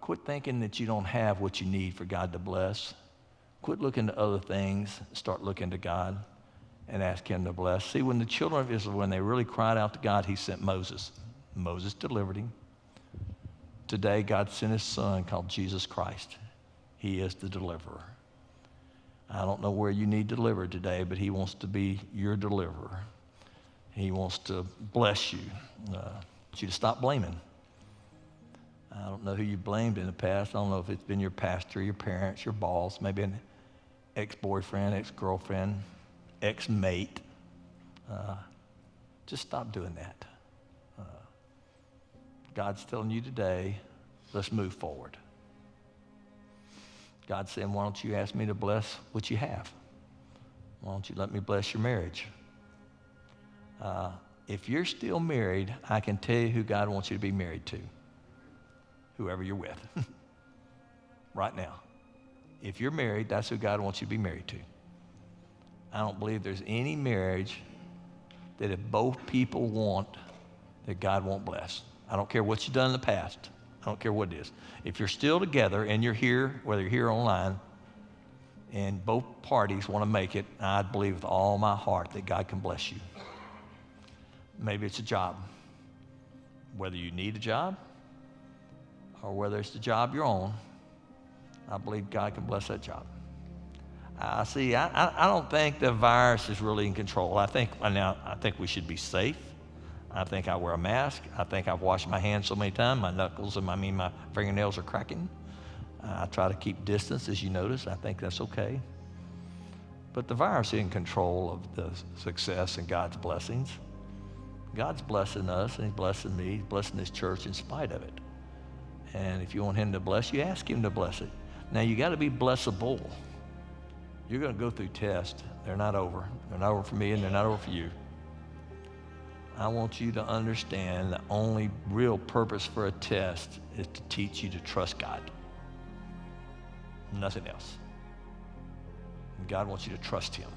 Quit thinking that you don't have what you need for God to bless. Quit looking to other things. Start looking to God and ask him to bless. See, when the children of Israel, when they really cried out to God, he sent Moses. Moses delivered him. Today, God sent his son called Jesus Christ. He is the deliverer. I don't know where you need delivered today, but he wants to be your deliverer. He wants to bless you. Want you to stop blaming. I don't know who you blamed in the past. I don't know if it's been your pastor, your parents, your boss, maybe an ex-boyfriend, ex-girlfriend, ex-mate. Just stop doing that. God's telling you today, let's move forward. God's saying, why don't you ask me to bless what you have? Why don't you let me bless your marriage? If you're still married, I can tell you who God wants you to be married to. Whoever you're with. Right now. If you're married, that's who God wants you to be married to. I don't believe there's any marriage that if both people want, that God won't bless. I don't care what you've done in the past. I don't care what it is. If you're still together and you're here, whether you're here or online, and both parties want to make it, I believe with all my heart that God can bless you. Maybe it's a job. Whether you need a job or whether it's the job you're on, I believe God can bless that job. I don't think the virus is really in control. I think we should be safe. I think I wear a mask. I think I've washed my hands so many times, my fingernails are cracking. I try to keep distance, as you notice. I think that's okay. But the virus is in control of the success and God's blessings. God's blessing us, and he's blessing me. He's blessing this church in spite of it. And if you want him to bless you, ask him to bless it. Now, you got to be blessable. You're going to go through tests. They're not over. They're not over for me, and they're not over for you. I want you to understand the only real purpose for a test is to teach you to trust God. Nothing else. And God wants you to trust him.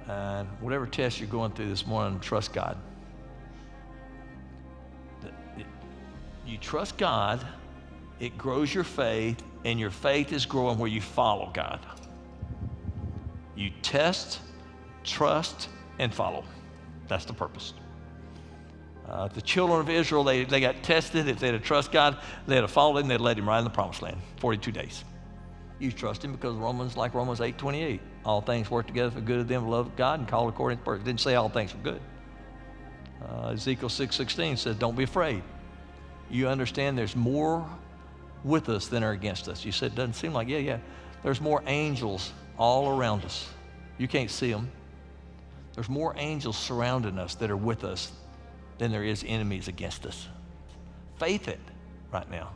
And whatever test you're going through this morning, trust God. You trust God, it grows your faith, and your faith is growing where you follow God. You test, trust, and follow. That's the purpose. The children of Israel, they got tested. If they had to trust God, they had to follow him, they'd let him right in the promised land, 42 days. You trust him because Romans 8:28. All things work together for good of them who love God and call according to purpose. It didn't say all things were good. Ezekiel 6:16 says, don't be afraid. You understand there's more with us than are against us. You said, it doesn't seem like, yeah. There's more angels all around us. You can't see them. There's more angels surrounding us that are with us than there is enemies against us. Faith it right now,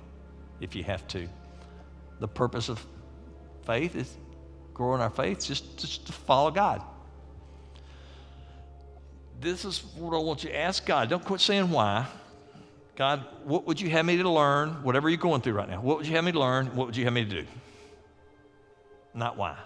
if you have to. The purpose of faith is growing our faith, just to follow God. This is what I want you to ask God. Don't quit saying why. God, what would you have me to learn? Whatever you're going through right now, what would you have me to learn? What would you have me to do? Not why.